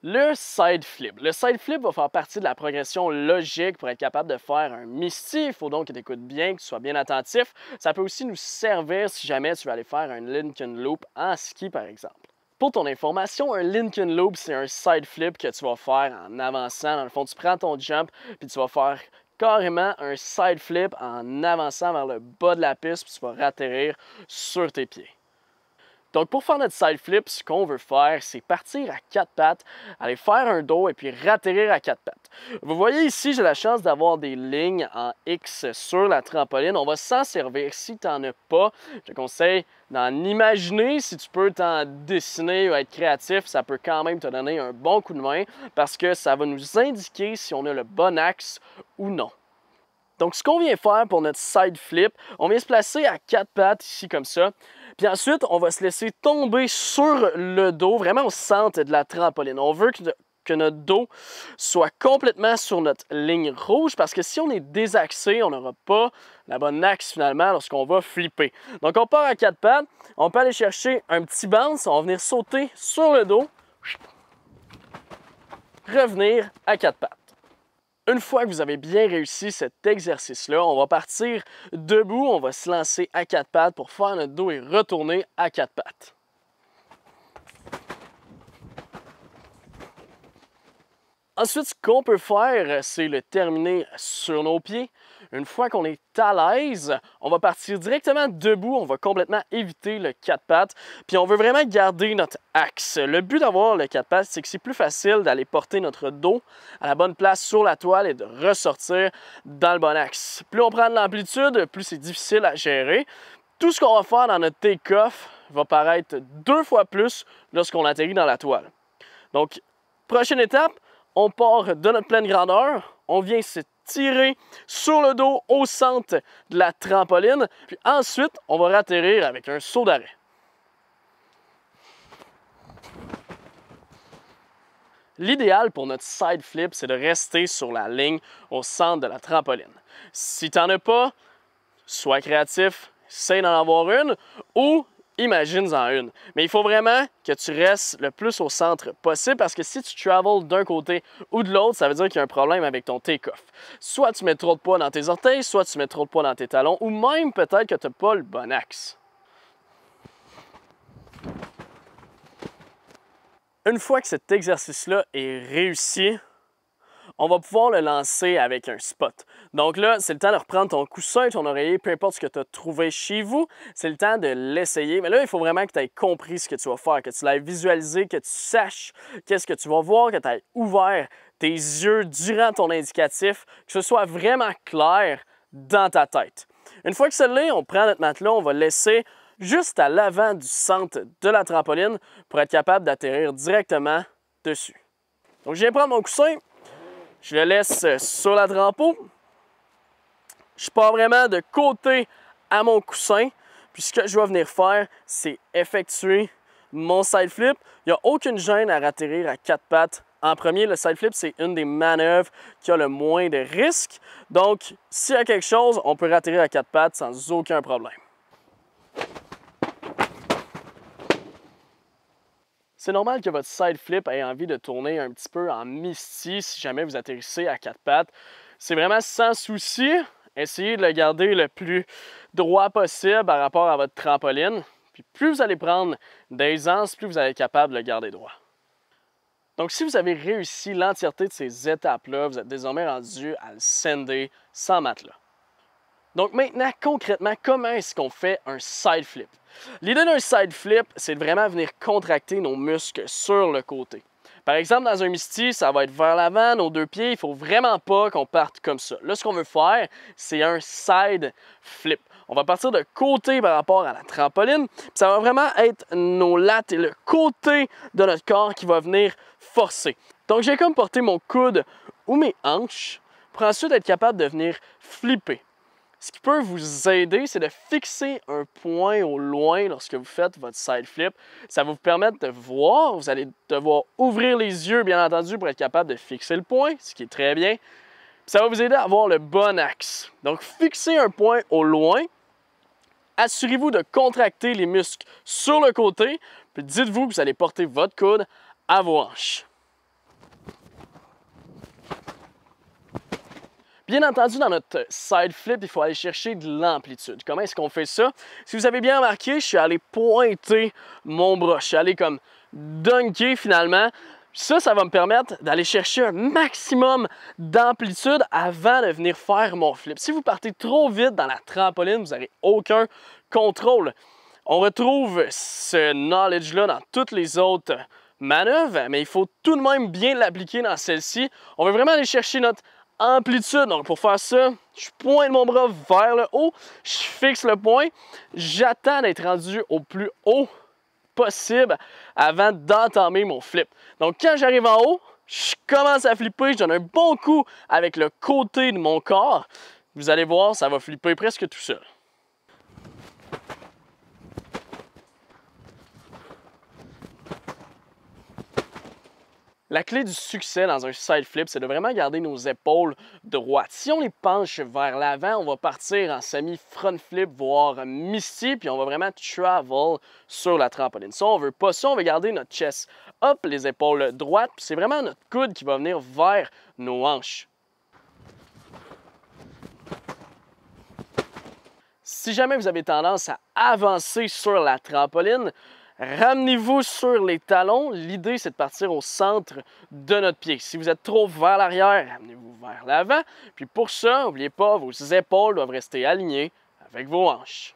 Le side flip. Le side flip va faire partie de la progression logique pour être capable de faire un Misty. Il faut donc que tu écoutes bien, que tu sois bien attentif. Ça peut aussi nous servir si jamais tu veux aller faire un Lincoln Loop en ski, par exemple. Pour ton information, un Lincoln Loop, c'est un side flip que tu vas faire en avançant. Dans le fond, tu prends ton jump, puis tu vas faire carrément un side flip en avançant vers le bas de la piste, puis tu vas ratterrir sur tes pieds. Donc, pour faire notre side flip, ce qu'on veut faire, c'est partir à quatre pattes, aller faire un dos et puis ratterrir à quatre pattes. Vous voyez ici, j'ai la chance d'avoir des lignes en X sur la trampoline. On va s'en servir. Si tu n'en as pas, je te conseille d'en imaginer. Si tu peux t'en dessiner ou être créatif, ça peut quand même te donner un bon coup de main parce que ça va nous indiquer si on a le bon axe ou non. Donc, ce qu'on vient faire pour notre side flip, on vient se placer à quatre pattes ici comme ça. Puis ensuite, on va se laisser tomber sur le dos, vraiment au centre de la trampoline. On veut que notre dos soit complètement sur notre ligne rouge parce que si on est désaxé, on n'aura pas la bonne axe finalement lorsqu'on va flipper. Donc, on part à quatre pattes. On peut aller chercher un petit bounce. On va venir sauter sur le dos. Revenir à quatre pattes. Une fois que vous avez bien réussi cet exercice-là, on va partir debout, on va se lancer à quatre pattes pour faire notre dos et retourner à quatre pattes. Ensuite, ce qu'on peut faire, c'est le terminer sur nos pieds. Une fois qu'on est à l'aise, on va partir directement debout, on va complètement éviter le quatre pattes, puis on veut vraiment garder notre axe. Le but d'avoir le quatre pattes, c'est que c'est plus facile d'aller porter notre dos à la bonne place sur la toile et de ressortir dans le bon axe. Plus on prend de l'amplitude, plus c'est difficile à gérer. Tout ce qu'on va faire dans notre take-off va paraître 2 fois plus lorsqu'on atterrit dans la toile. Donc, prochaine étape, on part de notre pleine grandeur, on vient se tirer sur le dos au centre de la trampoline, puis ensuite, on va ratterrir avec un saut d'arrêt. L'idéal pour notre side flip, c'est de rester sur la ligne au centre de la trampoline. Si tu n'en as pas, sois créatif, essaye d'en avoir une ou imagine-en une. Mais il faut vraiment que tu restes le plus au centre possible parce que si tu travels d'un côté ou de l'autre, ça veut dire qu'il y a un problème avec ton take-off. Soit tu mets trop de poids dans tes orteils, soit tu mets trop de poids dans tes talons ou même peut-être que tu n'as pas le bon axe. Une fois que cet exercice-là est réussi, on va pouvoir le lancer avec un spot. Donc là, c'est le temps de reprendre ton coussin, ton oreiller, peu importe ce que tu as trouvé chez vous. C'est le temps de l'essayer. Mais là, il faut vraiment que tu aies compris ce que tu vas faire, que tu l'aies visualisé, que tu saches qu'est-ce que tu vas voir, que tu aies ouvert tes yeux durant ton indicatif, que ce soit vraiment clair dans ta tête. Une fois que c'est là, on prend notre matelas, on va le laisser juste à l'avant du centre de la trampoline pour être capable d'atterrir directement dessus. Donc, je viens prendre mon coussin. Je le laisse sur la trampo. Je pars vraiment de côté à mon coussin. Puis ce que je vais venir faire, c'est effectuer mon side flip. Il n'y a aucune gêne à ratterrir à quatre pattes. En premier, le side flip, c'est une des manœuvres qui a le moins de risques. Donc, s'il y a quelque chose, on peut ratterrir à quatre pattes sans aucun problème. C'est normal que votre side flip ait envie de tourner un petit peu en Misty si jamais vous atterrissez à quatre pattes. C'est vraiment sans souci. Essayez de le garder le plus droit possible par rapport à votre trampoline. Puis plus vous allez prendre d'aisance, plus vous allez être capable de le garder droit. Donc si vous avez réussi l'entièreté de ces étapes-là, vous êtes désormais rendu à le sender sans matelas. Donc maintenant, concrètement, comment est-ce qu'on fait un side flip? L'idée d'un side flip, c'est de vraiment venir contracter nos muscles sur le côté. Par exemple, dans un Misty, ça va être vers l'avant, nos deux pieds, il ne faut vraiment pas qu'on parte comme ça. Là, ce qu'on veut faire, c'est un side flip. On va partir de côté par rapport à la trampoline, puis ça va vraiment être nos lattes et le côté de notre corps qui va venir forcer. Donc, j'ai comme porté mon coude ou mes hanches pour ensuite être capable de venir flipper. Ce qui peut vous aider, c'est de fixer un point au loin lorsque vous faites votre side flip. Ça va vous permettre de voir, vous allez devoir ouvrir les yeux, bien entendu, pour être capable de fixer le point, ce qui est très bien. Puis ça va vous aider à avoir le bon axe. Donc, fixez un point au loin. Assurez-vous de contracter les muscles sur le côté, puis dites-vous que vous allez porter votre coude à vos hanches. Bien entendu, dans notre side flip, il faut aller chercher de l'amplitude. Comment est-ce qu'on fait ça? Si vous avez bien remarqué, je suis allé pointer mon bras. Je suis allé comme dunker finalement. Ça va me permettre d'aller chercher un maximum d'amplitude avant de venir faire mon flip. Si vous partez trop vite dans la trampoline, vous n'aurez aucun contrôle. On retrouve ce knowledge-là dans toutes les autres manœuvres, mais il faut tout de même bien l'appliquer dans celle-ci. On veut vraiment aller chercher notre amplitude. Donc pour faire ça, je pointe mon bras vers le haut, je fixe le point, j'attends d'être rendu au plus haut possible avant d'entamer mon flip. Donc quand j'arrive en haut, je commence à flipper, je donne un bon coup avec le côté de mon corps. Vous allez voir, ça va flipper presque tout seul. La clé du succès dans un side flip, c'est de vraiment garder nos épaules droites. Si on les penche vers l'avant, on va partir en semi-front flip, voire misty, puis on va vraiment travel sur la trampoline. Ça, on veut pas ça, on veut garder notre chest up, les épaules droites, puis c'est vraiment notre coude qui va venir vers nos hanches. Si jamais vous avez tendance à avancer sur la trampoline, ramenez-vous sur les talons. L'idée, c'est de partir au centre de notre pied. Si vous êtes trop vers l'arrière, ramenez-vous vers l'avant. Puis pour ça, n'oubliez pas, vos épaules doivent rester alignées avec vos hanches.